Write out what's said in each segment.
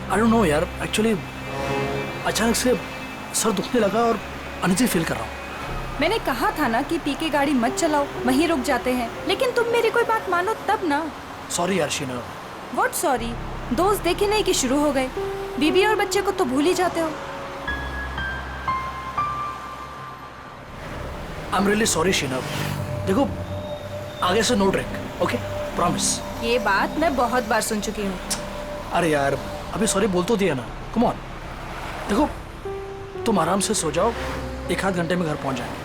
I don't know यार, actually अचानक से सर दुखने लगा और अनइजी फील कर रहा हूँ। मैंने कहा था ना कि पी के गाड़ी मत चलाओ, वहीं रुक जाते हैं, लेकिन तुम मेरी कोई बात मानो तब ना। सॉरी यार शीना। What sorry? दोस्त देखे नहीं कि शुरू हो गए। बीबी और बच्चे को तो भूल ही जाते हो। I am really sorry Sheena. देखो आगे से नो ड्रिंक, ओके? प्रॉमिस। ये बात मैं बहुत बार सुन चुकी हूँ। अरे यार अभी सॉरी बोल तो दिया ना, कम ऑन। देखो तुम आराम से सो जाओ, 1 आध घंटे में घर पहुंच जाएंगे।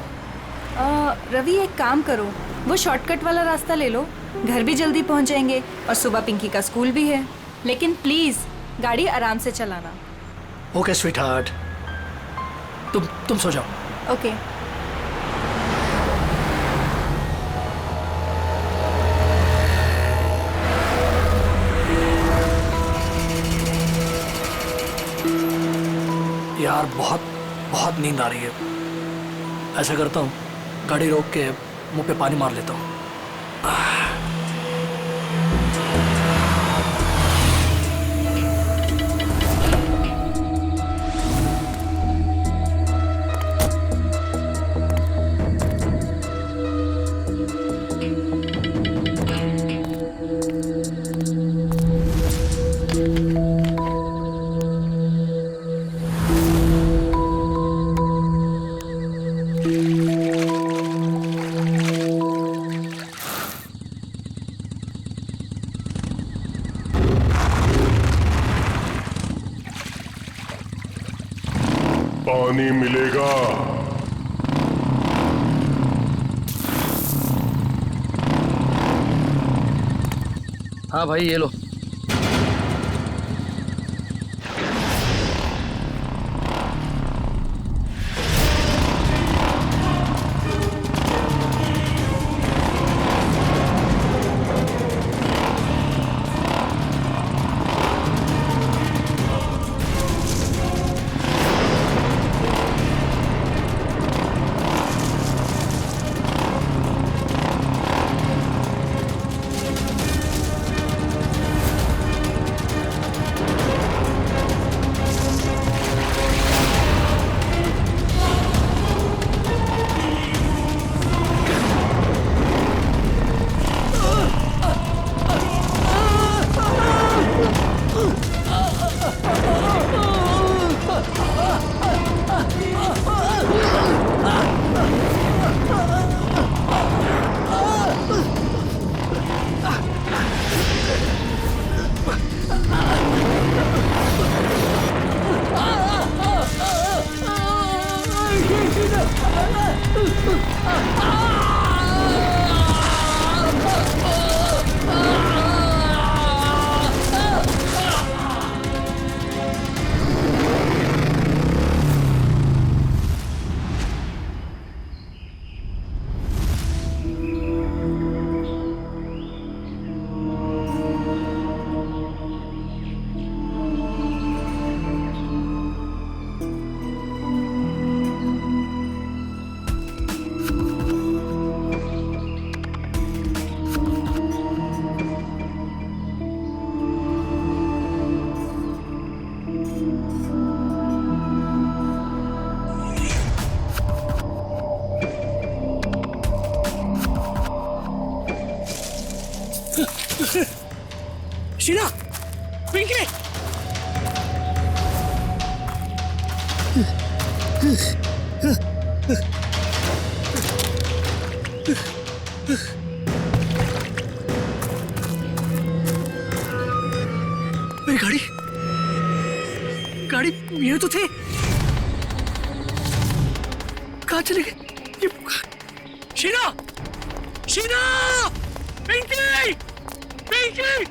रवि एक काम करो, वो शॉर्टकट वाला रास्ता ले लो, घर भी जल्दी पहुंच जाएंगे और सुबह पिंकी का स्कूल भी है। लेकिन प्लीज गाड़ी आराम से चलाना। ओके स्वीट हार्ट, तुम सो जाओ। ओके। यार बहुत बहुत नींद आ रही है। ऐसा करता हूँ गाड़ी रोक के मुंह पे पानी मार लेता हूँ। पानी मिलेगा। हाँ भाई ये लो। शीना, पिंकी, मेरी गाड़ी ये तो थे, कहाँ चले गए ये? शीना, शीना, पिंकी, पिंकी,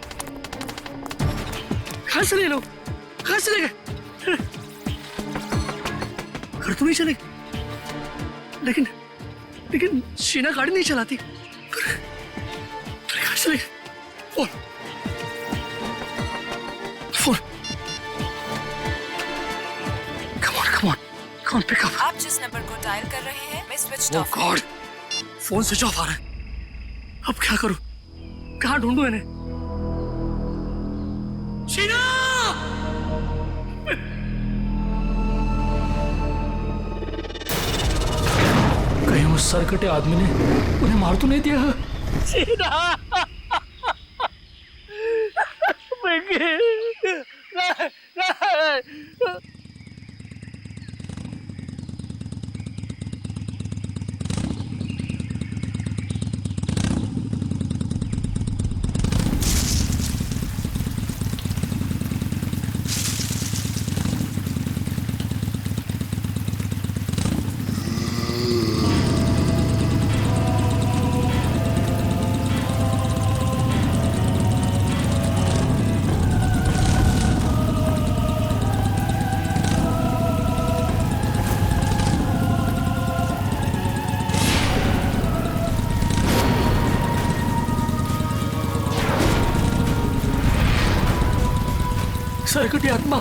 कहाँ से ले लो? कहाँ से ले गए? घर तो नहीं चले, लेकिन शीना गाड़ी नहीं चलाती। कहाँ से ले गए? Phone, phone, come on pick up. आप जिस नंबर को डायल कर रहे हैं मैं switch oh God, phone switch off आ रहा है। अब क्या करूं? कहाँ ढूंढूं इन्हें? शीना! सरकटे आदमी ने उन्हें मार तो नहीं दिया? सरकटी आत्मा।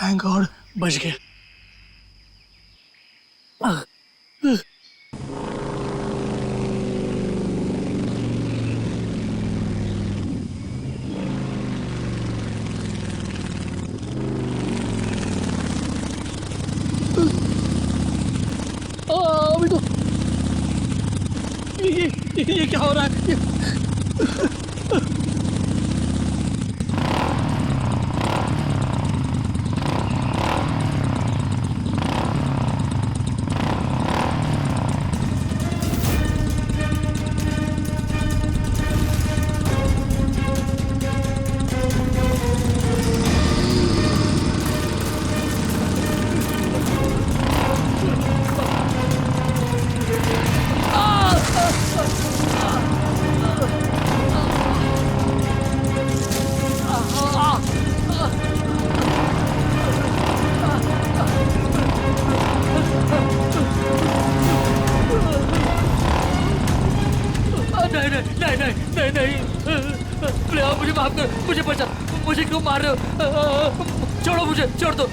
थैंक गॉड बच गया। अभी तो ये क्या हो रहा है? नहीं, प्लीज आप मुझे माफ कर, मुझे बचा, मुझे क्यों मार रहे हो? छोड़ो मुझे, छोड़ दो।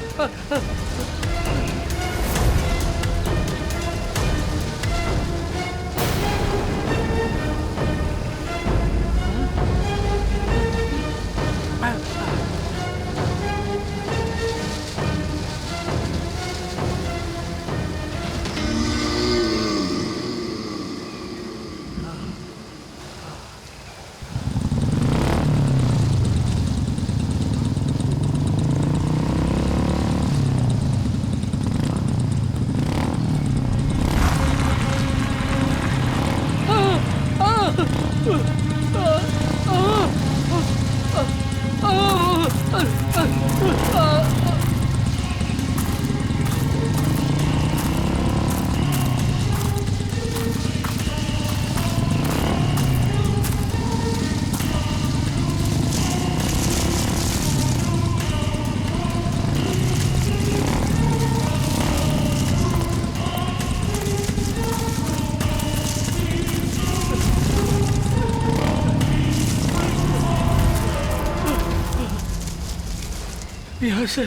यहाँ से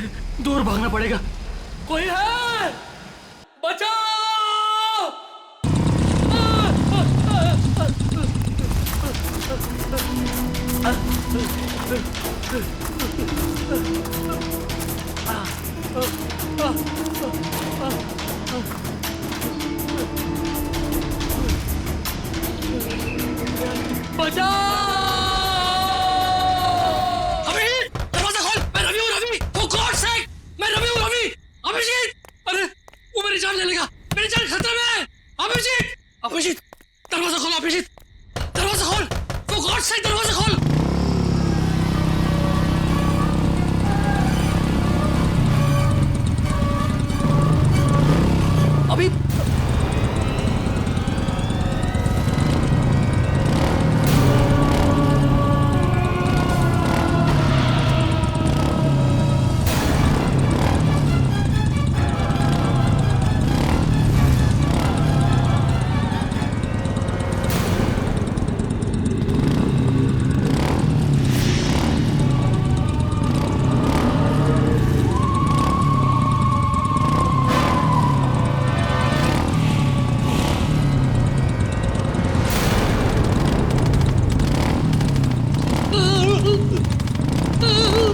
दूर भागना पड़ेगा। कोई है? बचाओ! बचाओ! अभिजीत, दरवाजा खोल। अभिजीत, दरवाजा खोल। For God's sake, दरवाजा खोल।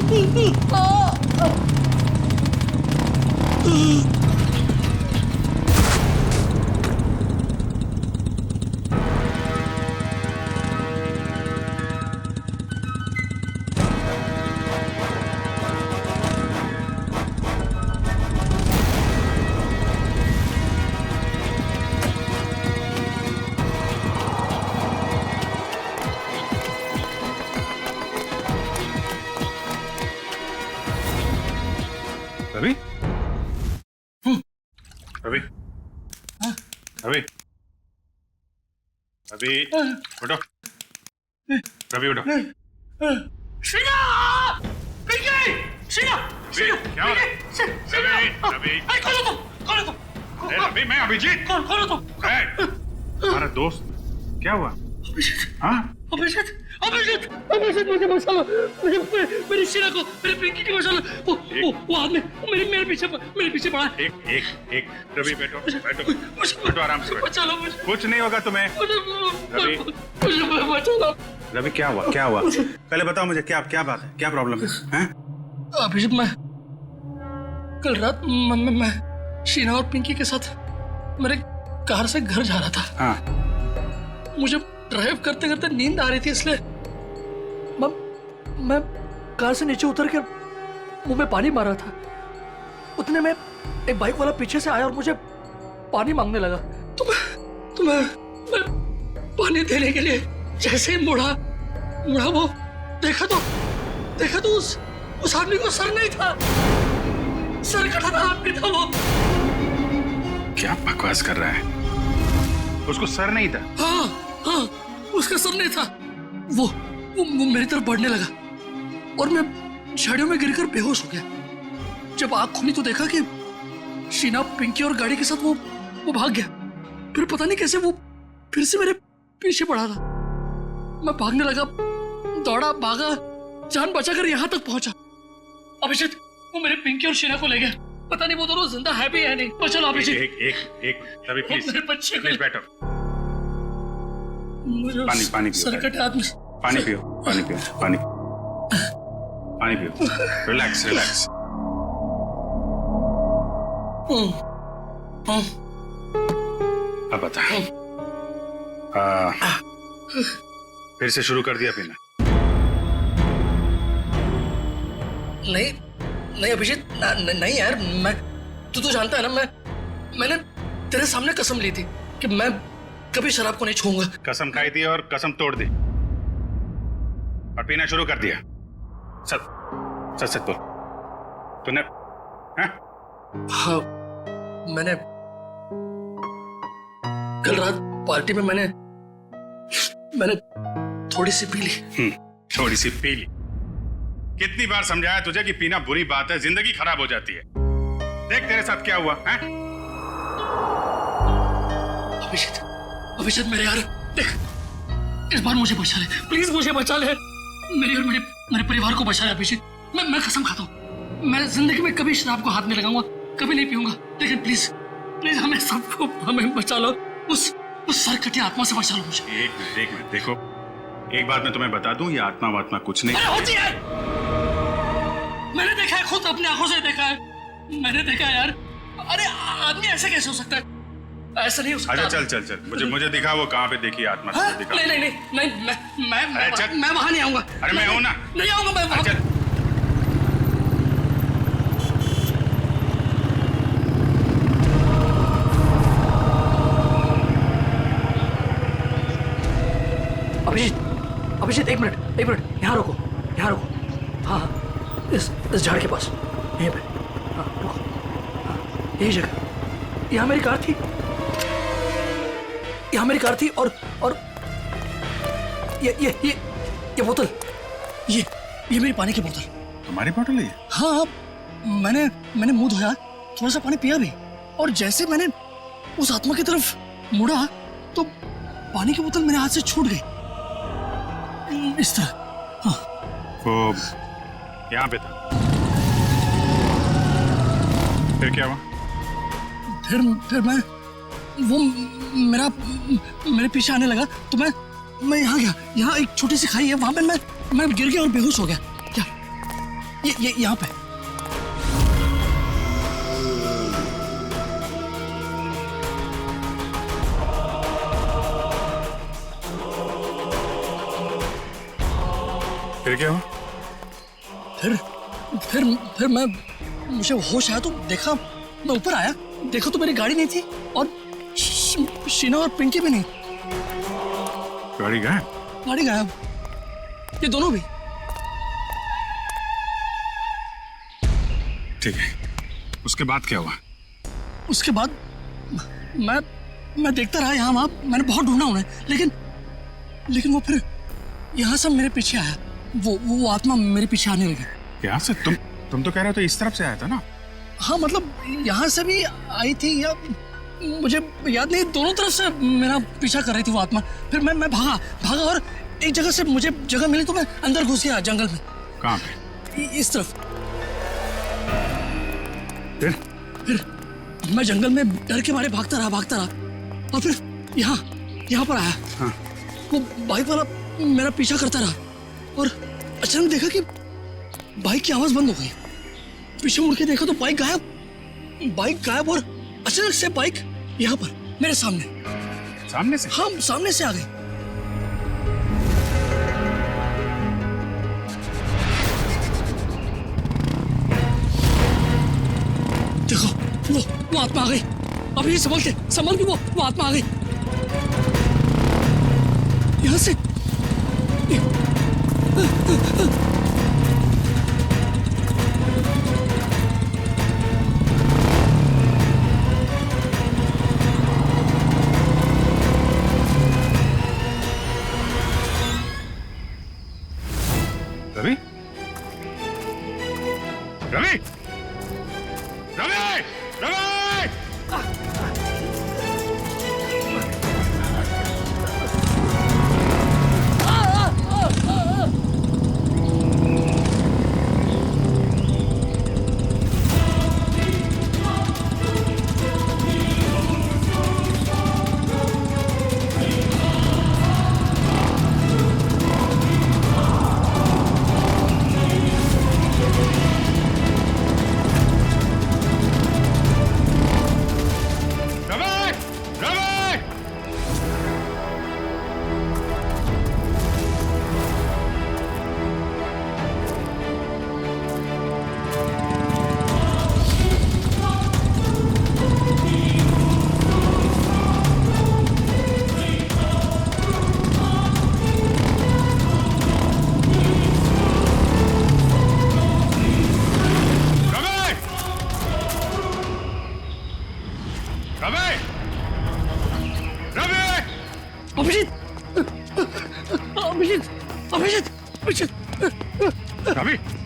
रवि रवि रवि रवि उठो रवि उठो शीना! पिंकी! शीना! शीना! क्या हो रहा है? रवि रवि खोलो तुम! खोलो तुम! अरे रवि मैं अभिजीत खोलो तुम! हमारा दोस्त क्या हुआ? हाँ अभिजीत! अभिजीत! अभिजीत मुझे बचा लो! मेरी शीना को, मेरी पिंकी को बचा लो! वो आदमी मेरे पीछे पड़ा है! एक रवि बैठो बैठो आराम से बैठो। बचा लो मुझे! कुछ नहीं होगा तुम्हें। रवि मुझे बचा लो! रवि क्या हुआ पहले बताओ मुझे, क्या बात है, क्या प्रॉब्लम है? अभिजीत, मैं कल रात मैं शीना और पिंकी के साथ मेरे कार से घर जा रहा था। हाँ मुझे ड्राइव करते करते नींद आ रही थी, इसलिए मैं कार से नीचे उतर कर मुंह में पानी मार रहा था। उतने में एक बाइक वाला पीछे से आया और मुझे पानी मांगने लगा। तो मैं पानी देने के लिए जैसे ही मुड़ा वो देखा तो उस आदमी को सर नहीं था, सर कटा था आदमी था वो। क्या बकवास कर रहा है? उसको सर नहीं था? हाँ उसका सर नहीं था। वो मेरी तरफ बढ़ने लगा और मैं झाड़ियों में गिरकर बेहोश हो गया। जब आँख खुली तो देखा कि शीना, पिंकी और गाड़ी के साथ वो भाग गया। फिर पता नहीं कैसे वो फिर से मेरे पीछे पड़ा था। मैं भागने लगा, दौड़ा, भागा, जान बचाकर यहाँ तक पहुंचा। अभिजीत, वो मेरे पिंकी और शीना को ले गया। पता नहीं वो दोनों जिंदा है भी है नहीं। तो चलो अभिजीत। एक रवि प्लीज प्लीज बैठो। पानी पियो। सर कटे आदमी। पानी पियो रिलैक्स अब बता, फिर से शुरू कर दिया पीना? नहीं अभिजीत, नहीं यार, मैं तू तो जानता है ना, मैंने तेरे सामने कसम ली थी कि मैं कभी शराब को नहीं छूऊंगा। कसम खाई थी और कसम तोड़ दी और पीना शुरू कर दिया। सच बोल, तूने? हाँ, मैंने कल रात पार्टी में मैंने थोड़ी सी पी ली। थोड़ी सी पी ली? कितनी बार समझाया तुझे कि पीना बुरी बात है, जिंदगी खराब हो जाती है। देख तेरे साथ क्या हुआ है? अभिजीत मेरे यार, देख, इस बार मुझे बचा ले, प्लीज मुझे बचा ले। मेरी और मेरे परिवार को बचा ले अभिजीत। मैं कसम खाता हूँ, मैं जिंदगी में कभी शराब को हाथ नहीं लगाऊंगा, कभी नहीं पीऊंगा। लेकिन प्लीज हमें बचा लो, उस सरकटी आत्मा से बचा लो मुझे। एक मिनट देखो, एक बात मैं तुम्हें बता दूं, ये आत्मा वात्मा कुछ नहीं होती है। मैंने देखा है, खुद अपनी आंखों से देखा है, मैंने देखा है यार। अरे आदमी ऐसे कैसे हो सकता है? ऐसा नहीं हो सकता। अच्छा चल, मुझे दिखा वो कहाँ पे देखी आत्मा। दिखा। नहीं, मैं वहां नहीं आऊंगा। अरे मैं हूं ना। नहीं आऊंगा मैं वहां। चल। अभिजीत एक मिनट, यहाँ रुको। हाँ, इस झाड़ के पास, यहीं पे। हाँ, रुको। हाँ, यही जगह। यहाँ मेरी कार थी और ये बोतल, ये मेरी पानी की बोतल। तुम्हारी बोतल है? हाँ, मैंने मुंह धोया, थोड़ा सा पानी पिया भी, और जैसे मैंने उस आत्मा की तरफ मुड़ा तो पानी की बोतल मेरे हाथ से छूट गई, इस तरह। हाँ, वो यहाँ पे था। फिर क्या हुआ? फिर वो मेरे पीछे आने लगा तो मैं यहाँ गया। यहाँ एक छोटी सी खाई है, वहां पे मैं गिर गया और बेहोश हो गया। क्या ये यहाँ पे। फिर क्या हुआ? फिर मैं मुझे होश आया तो देखा, मैं ऊपर आया, देखा तो मेरी गाड़ी नहीं थी और शीना और पिंकी भी नहीं। गाड़ी गायब? गाड़ी गायब, ये दोनों भी। ठीक है, उसके बाद क्या हुआ? उसके बाद मैं देखता रहा यहाँ वहाँ, मैंने बहुत ढूंढा उन्हें, लेकिन वो फिर यहाँ से मेरे पीछे आया। वो आत्मा मेरे पीछे आने लगी। यहाँ से? तुम तो कह रहे हो तो इस तरफ से आया था ना? हाँ मतलब यहाँ से भी आई थी या मुझे याद नहीं, दोनों तरफ से मेरा पीछा कर रही थी वो आत्मा। फिर मैं भागा और एक जगह से मुझे जगह मिली तो मैं अंदर घुस गया जंगल में। कहाँ पे? इस तरफ। फिर मैं जंगल में डर के मारे भागता रहा और फिर यहाँ पर आया। हाँ। वो बाइक वाला मेरा पीछा करता रहा और अचानक देखा कि बाइक की आवाज बंद हो गई। पीछे मुड़ के देखा तो बाइक गायब और अचानक से बाइक यहाँ पर मेरे सामने से? हाँ, सामने से आ गई। देखो वो आत्मा आ गई। अभी संभल के वो आत्मा आ गई यहाँ से। रवि? रवि! रवि! रवि!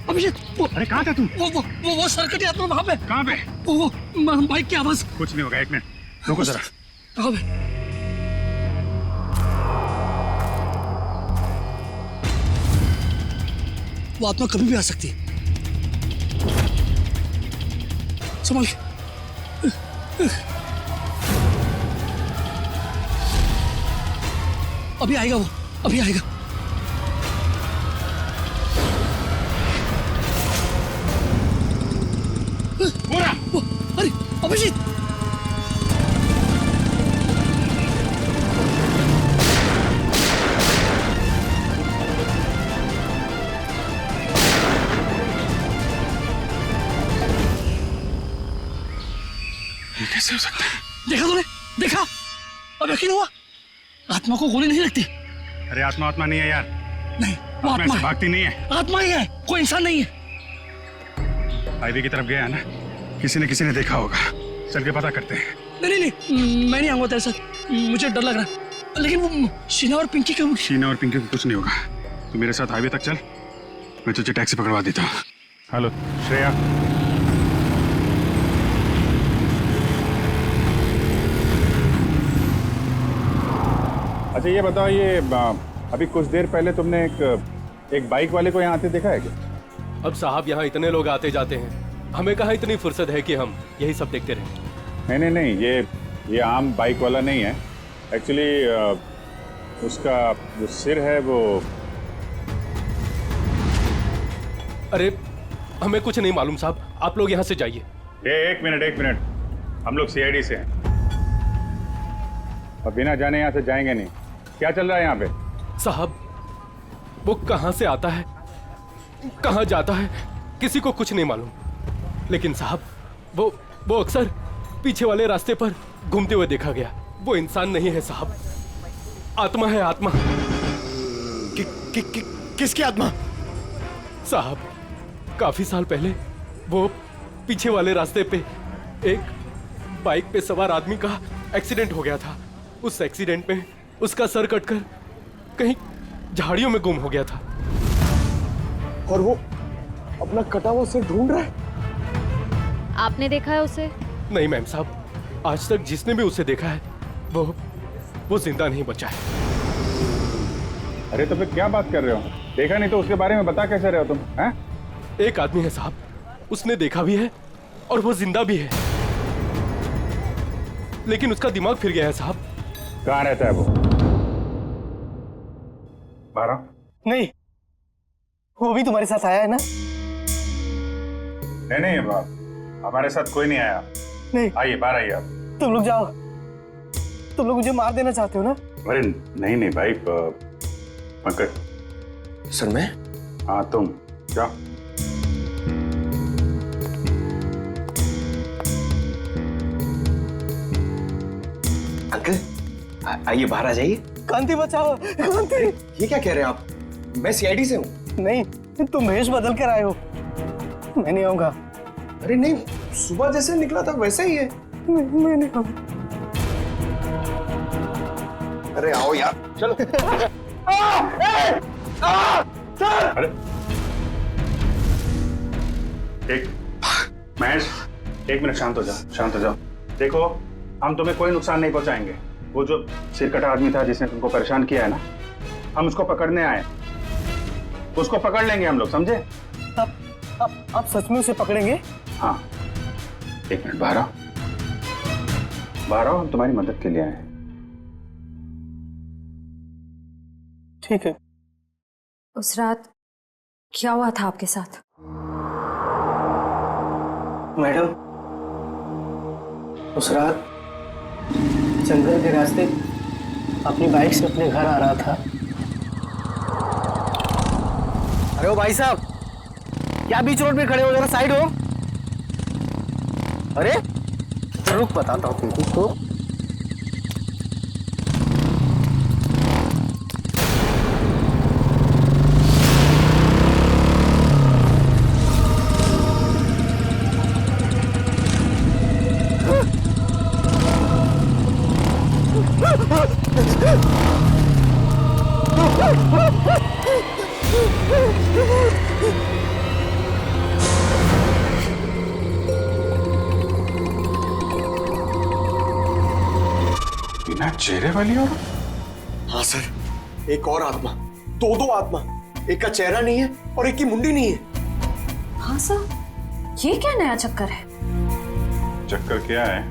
अभिषेक, अरे कहाँ था तू? वो सरकटी आत्मा वहाँ पे। कहाँ पे? वो बाइक की आवाज। कुछ नहीं होगा, एक मिनट रुको जरा। कहाँ पे? वो आत्मा कभी भी आ सकती है, संभल के। अभी आएगा वो, अभी आएगा। अरे अभिजीत, ये कैसे हो सकता है? देखा तूने? देखा? अब यकीन हुआ? आत्मा को गोली नहीं लगती। अरे आत्मा नहीं है यार। नहीं, वो आत्मा आत्मा ऐसे भागती नहीं है। आत्मा ही है, कोई इंसान नहीं है। हाईवे की तरफ गया है ना, किसी ने देखा होगा। चल के पता करते हैं। नहीं, मैं नहीं आऊंगा तेरे साथ, मुझे डर लग रहा है। लेकिन वो शीना और पिंकी को कुछ नहीं होगा। तू मेरे साथ हाईवे तक चल, मैं तुझे टैक्सी पकड़वा देता हूँ। हेलो श्रेया। अच्छा ये बताओ, ये अभी कुछ देर पहले तुमने एक बाइक वाले को यहाँ आते देखा है क्या? अब साहब यहाँ इतने लोग आते जाते हैं, हमें कहाँ इतनी फुर्सत है कि हम यही सब देखते रहें। नहीं, ये आम बाइक वाला नहीं है। एक्चुअली उसका जो सिर है वो। अरे हमें कुछ नहीं मालूम साहब, आप लोग यहाँ से जाइए। एक मिनट, हम लोग सीआईडी से हैं और बिना जाने यहाँ से जाएंगे नहीं। क्या चल रहा है यहाँ पे? साहब वो कहाँ से आता है, कहाँ जाता है, किसी को कुछ नहीं मालूम। लेकिन साहब वो अक्सर पीछे वाले रास्ते पर घूमते हुए देखा गया। वो इंसान नहीं है साहब, आत्मा है, आत्मा। किसकी आत्मा? साहब काफी साल पहले वो पीछे वाले रास्ते पे एक बाइक पे सवार आदमी का एक्सीडेंट हो गया था। उस एक्सीडेंट में उसका सर कटकर कहीं झाड़ियों में गुम हो गया था। और वो अपना कटा हुआ सिर ढूंढ रहा है। आपने देखा है उसे? नहीं मैम साहब, आज तक जिसने भी उसे देखा है वो जिंदा नहीं बचा है। अरे तो फिर क्या बात कर रहे हो? देखा नहीं तो उसके बारे में बता कैसे रहे हो तुम? हैं? एक आदमी है साहब, उसने देखा भी है और वो जिंदा भी है, लेकिन उसका दिमाग फिर गया है साहब। कहाँ रहता है वो? 12? नहीं, वो भी तुम्हारे साथ आया है ना? नहीं बाप, हमारे साथ कोई नहीं आया। नहीं, आइए बाहर आइए आप। तुम लोग जाओ। तुम लोग मुझे मार देना चाहते हो ना? अरे नहीं भाई, पंकज। सर मैं? हाँ तुम जाओ। अंकल आइए बाहर आ जाइए। कांति बचाओ, कांति। ये क्या कह रहे हैं आप? मैं सीआईडी से हूँ। नहीं, तुम भेष बदल कर आए हो। मैं नहीं आऊंगा। अरे नहीं, सुबह जैसे निकला था वैसा ही है। मैं नहीं आऊंगा। अरे आओ यार, चलो। अरे एक महेश, 1 मिनट शांत हो जाओ। देखो, हम तुम्हें कोई नुकसान नहीं पहुंचाएंगे। वो जो सिरकटा आदमी था जिसने तुमको परेशान किया है ना, हम उसको पकड़ने आए। उसको पकड़ लेंगे हम लोग, समझे? आप सच में उसे पकड़ेंगे? हाँ, 1 मिनट बाहर आओ, हम तुम्हारी मदद के लिए आए हैं। ठीक है। उस रात क्या हुआ था आपके साथ? मैडम, उस रात जंगल के रास्ते अपनी बाइक से अपने घर आ रहा था। अरे ओ भाई साहब, क्या बीच रोड पे खड़े हो? जरा साइड हो। अरे रुक, बताता हूँ तुमको। बिना चेहरे वाली और? हाँ सर, एक और आत्मा, दो आत्मा। एक का चेहरा नहीं है और एक की मुंडी नहीं है। हाँ सर, ये क्या नया चक्कर है? चक्कर क्या है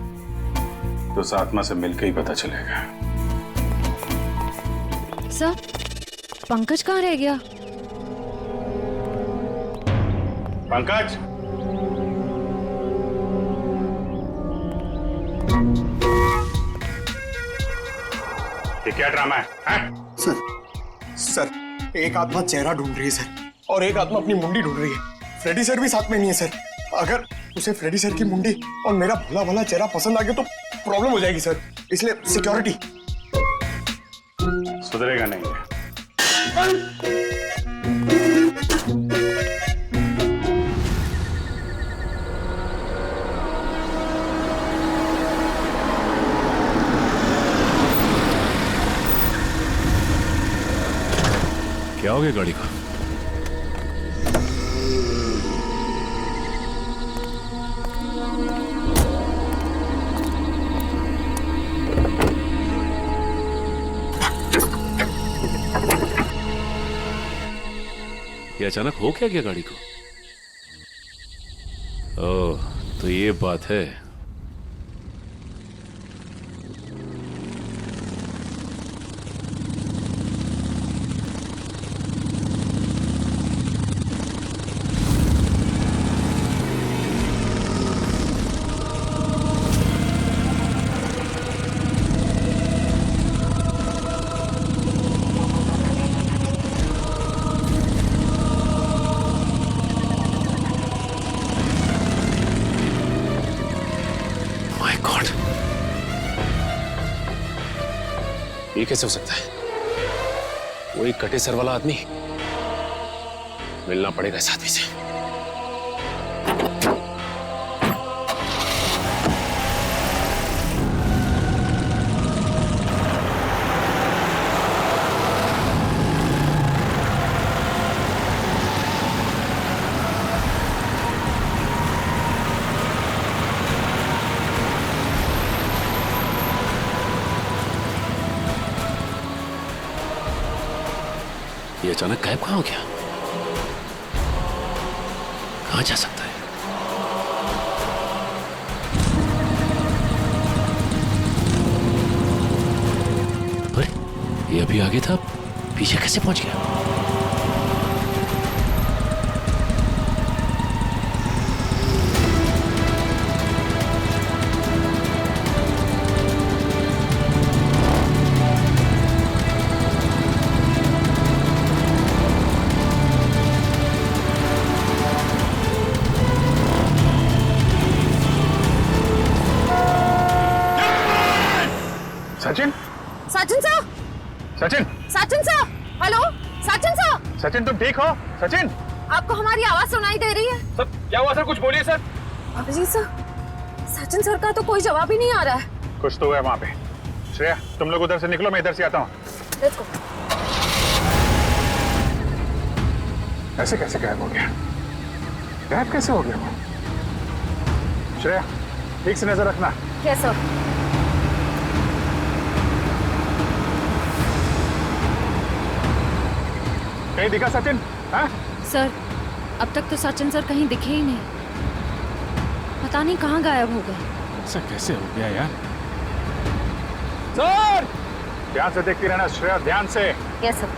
तो उस आत्मा से मिलकर ही पता चलेगा। सर, पंकज कहाँ रह गया? पंकज, ये क्या ड्रामा है? सर एक आत्मा चेहरा ढूंढ रही है सर, और एक आत्मा अपनी मुंडी ढूंढ रही है। फ्रेडी सर भी साथ में नहीं है सर। अगर उसे फ्रेडी सर की मुंडी और मेरा भोला भला चेहरा पसंद आ गया तो प्रॉब्लम हो जाएगी सर, इसलिए सिक्योरिटी। सुधरेगा नहीं है। क्या हो गया गाड़ी को? ये अचानक हो क्या गया गाड़ी को? ओह, तो ये बात है। कैसे हो सकता है? वो एक कटे सर वाला आदमी। मिलना पड़ेगा इस आदमी से। ये अचानक गायब कहां हो गया? कहां जा सकता है? अरे ये अभी आगे था, पीछे कैसे पहुंच गया? Sachin, Sachin sir, Sachin, Sachin sir, hello, Sachin sir, Sachin तुम ठीक हो? सचिन, आपको हमारी आवाज सुनाई दे रही है? सर क्या हुआ सर? कुछ बोलिए sir. Abhijeet sir, Sachin sir का तो कोई जवाब ही नहीं आ रहा है। कुछ तो है वहां पे। श्रेया तुम लोग उधर से निकलो, मैं इधर से आता हूँ। Let's go. ऐसे कैसे गायब हो गया? गायब कैसे हो गया वो? श्रेया ठीक से नजर रखना। Yes sir. कहीं दिखा सचिन? हाँ? सर अब तक तो सचिन सर कहीं दिखे ही नहीं, पता नहीं कहाँ गायब हो गए। ऐसा कैसे हो गया यार? सर ध्यान से देखती रहना श्रेया, ध्यान से। Yes sir.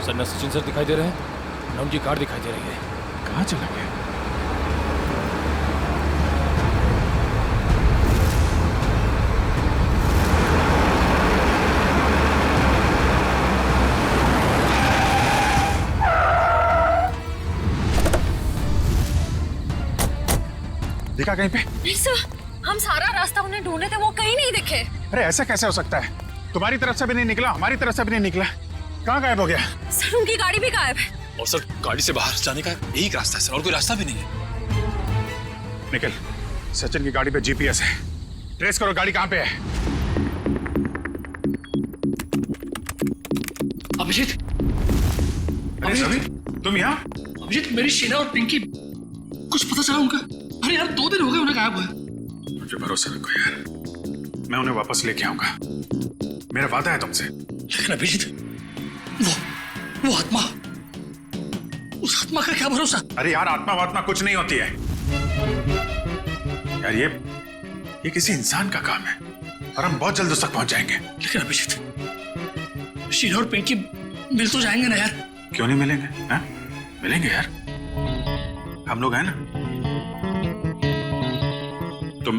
सर न सचिन सर दिखाई दे रहे हैं, न उनकी कार दिखाई दे रही है। कहाँ चला गया? दिखा कहीं पे? नहीं सर, हम सारा रास्ता उन्हें ढूंढे थे, वो कहीं नहीं दिखे। अरे ऐसा कैसे हो सकता है? तुम्हारी तरफ से भी नहीं निकला, हमारी तरफ से भी नहीं निकला, कहाँ गायब हो गया? सर उनकी गाड़ी भी गायब है। और सर गाड़ी से बाहर जाने का यही रास्ता है सर, और कोई रास्ता भी नहीं है। निकल, सचिन की गाड़ी पे जीपीएस है, ट्रेस करो गाड़ी कहाँ पे है। अभिजीत, अरे सभी तुम यहाँ? अभिजीत मेरी शीना और पिंकी, कुछ पता चला उनका? अरे यार 2 दिन हो गए उन्हें गायब हुए। मुझे भरोसा रखो यार, मैं उन्हें वापस लेके आऊंगा, मेरा वादा है तुमसे। लेकिन अभिजीत, वो आत्मा, उस आत्मा का क्या भरोसा? अरे यार आत्मा वात्मा कुछ नहीं होती है यार, ये किसी इंसान का काम है और हम बहुत जल्द उस तक पहुंच जाएंगे। लेकिन अभिजीत, शीना और पिंकी मिल तो जाएंगे ना यार? क्यों नहीं मिलेंगे? हाँ? मिलेंगे यार, हम लोग हैं ना। तुम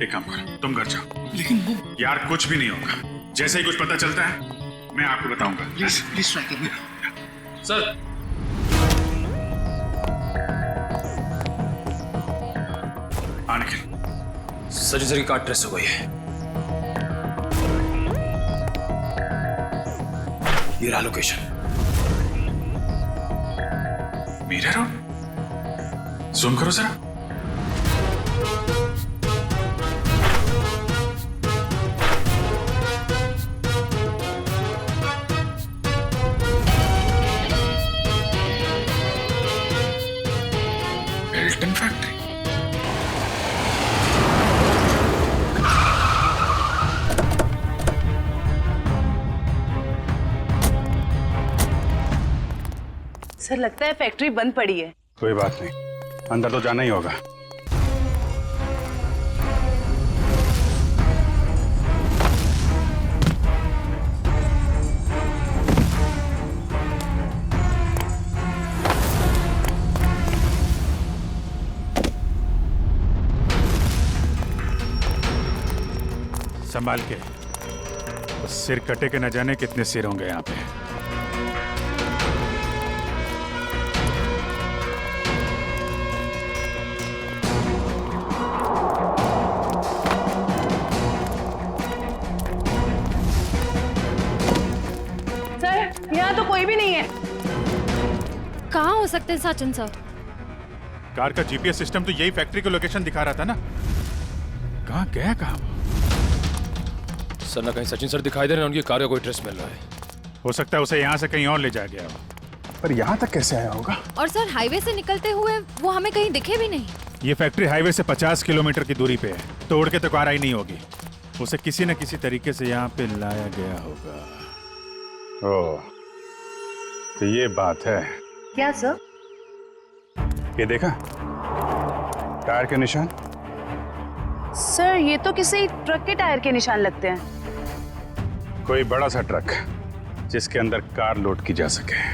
एक काम करो, तुम घर जाओ। लेकिन वो यार कुछ भी नहीं होगा, जैसे ही कुछ पता चलता है मैं आपको बताऊंगा। प्लीज प्लीज ट्राई करिए सर हाँ निखिल, सचिन सर की कार ट्रेस हो गई है। ये रहा लोकेशन। मीरा रोड, जूम करो जरा। Belton factory. सर लगता है फैक्ट्री बंद पड़ी है। कोई बात नहीं, अंदर तो जाना ही होगा। संभाल के, तो सिर कटे के न जाने कितने सिर होंगे यहाँ पे। यहाँ तो कोई भी नहीं है। कहाँ हो सकते हैं सचिन सर? कार का जीपीएस सिस्टम तो यही फैक्ट्री की लोकेशन दिखा रहा था ना। कहाँ गया कहाँ? सर ना कहीं सचिन सर दिखाई दे रहे हैं, उनकी कार का कोई ट्रेस मिल रहा है। हो सकता है उसे यहाँ से कहीं और ले जाया गया हो। पर यहाँ तक कैसे आया होगा? और सर हाईवे से निकलते हुए वो हमें कहीं दिखे भी नहीं। ये फैक्ट्री हाईवे से 50 किलोमीटर की दूरी पे है, तोड़ के तो कार आई नहीं होगी। उसे किसी न किसी तरीके से यहाँ पे लाया गया होगा। ओह, तो ये बात है। क्या सर? ये देखा टायर के निशान? सर ये तो किसी ट्रक के टायर के निशान लगते हैं। कोई बड़ा सा ट्रक जिसके अंदर कार लोड की जा सके।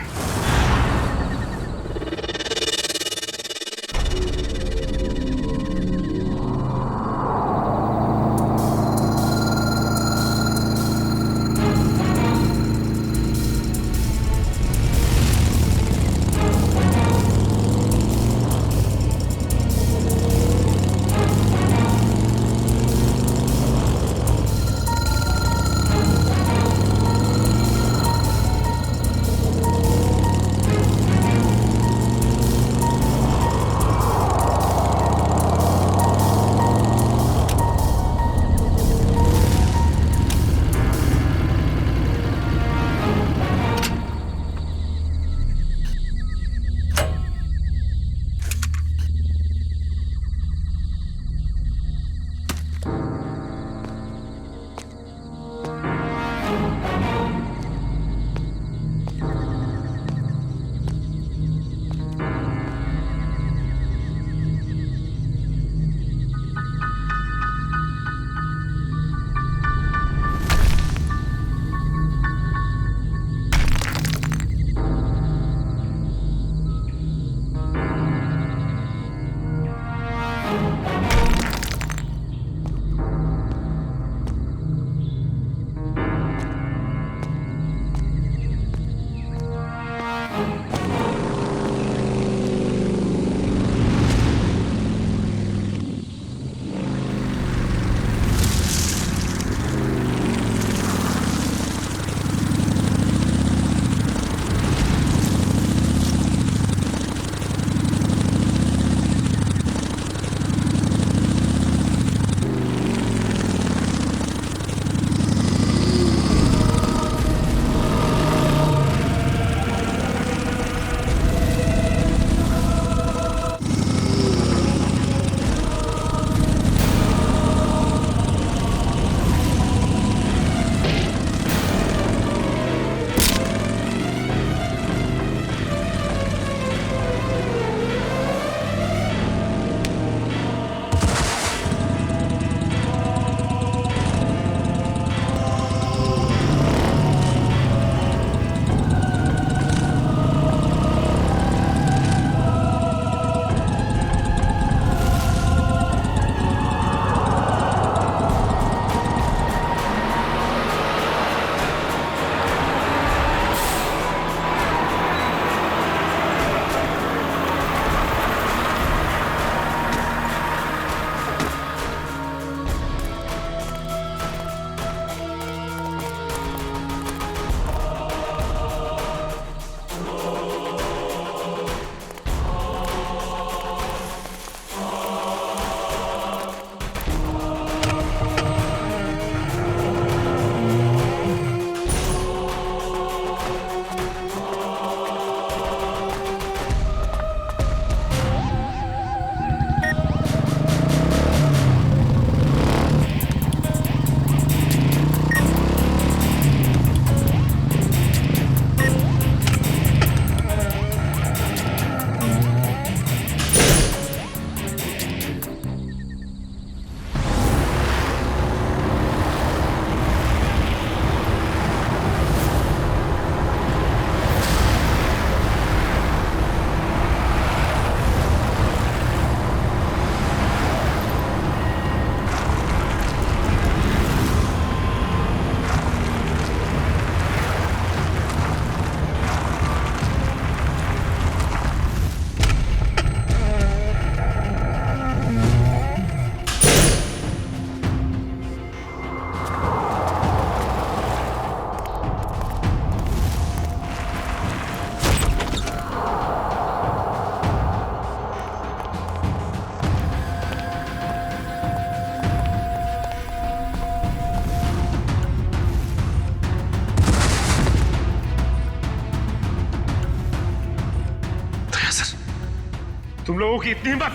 तुम लोगों की इतनी हिम्मत!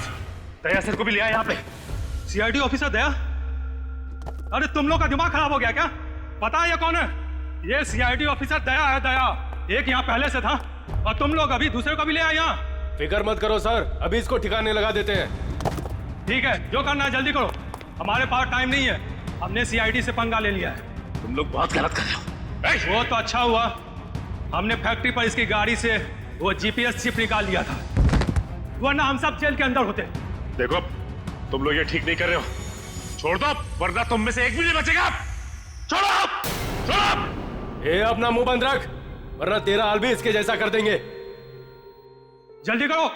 दया सर को भी ले आया यहाँ पे। सीआईडी ऑफिसर दया? अरे तुम लोग का दिमाग खराब हो गया क्या? पता है ये कौन है? ये सीआईडी ऑफिसर दया है, दया। एक यहाँ पहले से था और तुम लोग अभी दूसरे को भी ले आए यहाँ। फिक्र मत करो सर, अभी इसको ठिकाने लगा देते हैं। ठीक है, जो करना है जल्दी करो, हमारे पास टाइम नहीं है। हमने सीआईडी से पंगा ले लिया है। तुम लोग बहुत गलत कर रहे हो। वो तो अच्छा हुआ हमने फैक्ट्री पर इसकी गाड़ी से वो जीपीएस चिप निकाल लिया था, वरना हम सब जेल के अंदर होते। देखो तुम लोग ये ठीक नहीं कर रहे हो, छोड़ दो वरना तुम में से एक भी नहीं बचेगा। छोड़ो, छोड़ो। ये अपना मुंह बंद रख, वरना तेरा हाल भी इसके जैसा कर देंगे। जल्दी करो।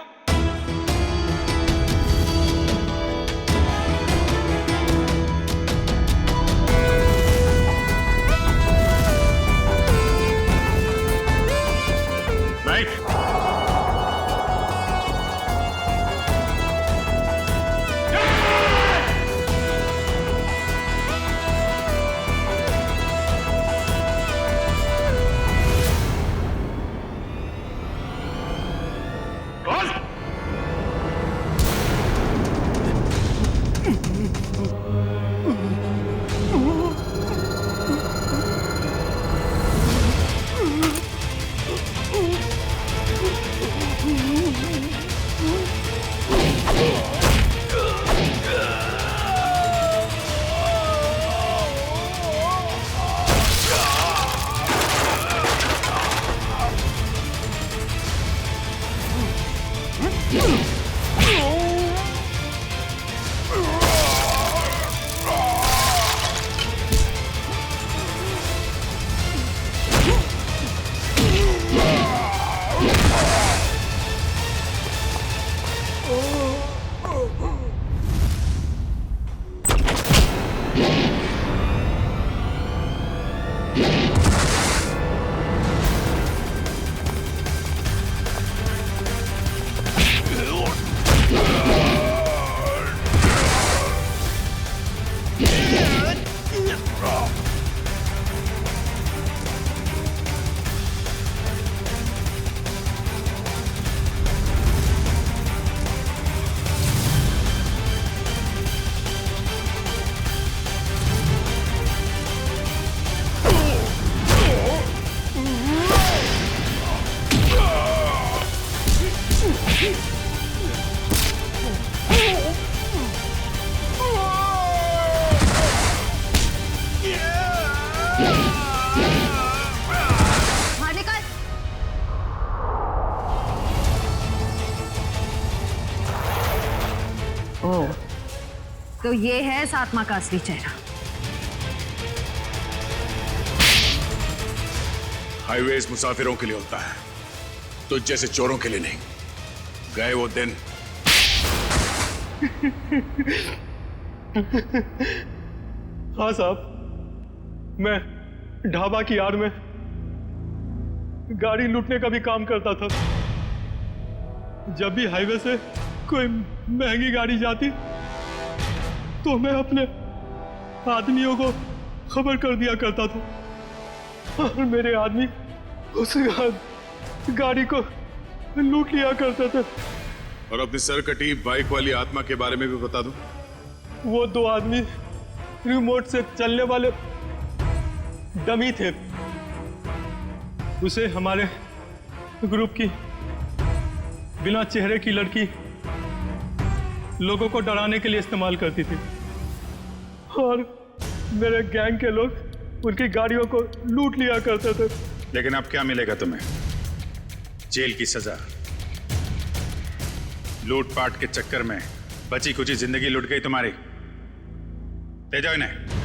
तो ये है इस आत्मा का असली चेहरा। हाईवेज मुसाफिरों के लिए होता है, तो जैसे चोरों के लिए नहीं। गए वो दिन। हाँ साहब, मैं ढाबा की आड़ में गाड़ी लूटने का भी काम करता था। जब भी हाईवे से कोई महंगी गाड़ी जाती तो मैं अपने आदमियों को खबर कर दिया करता था और मेरे आदमी उस गाड़ी को लूट लिया करते थे। और अपनी सरकटी बाइक वाली आत्मा के बारे में भी बता दूं। वो दो आदमी रिमोट से चलने वाले डमी थे। उसे हमारे ग्रुप की बिना चेहरे की लड़की लोगों को डराने के लिए इस्तेमाल करती थी और मेरे गैंग के लोग उनकी गाड़ियों को लूट लिया करते थे। लेकिन अब क्या मिलेगा तुम्हें? जेल की सजा। लूटपाट के चक्कर में बची कुची जिंदगी लुट गई तुम्हारी। ले जाओ इन्हें।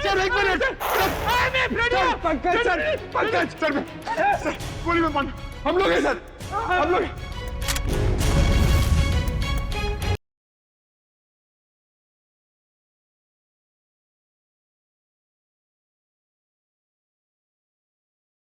सर एक मिनट पंकज सर गोली मत मारना हम लोग हैं सर हम लोग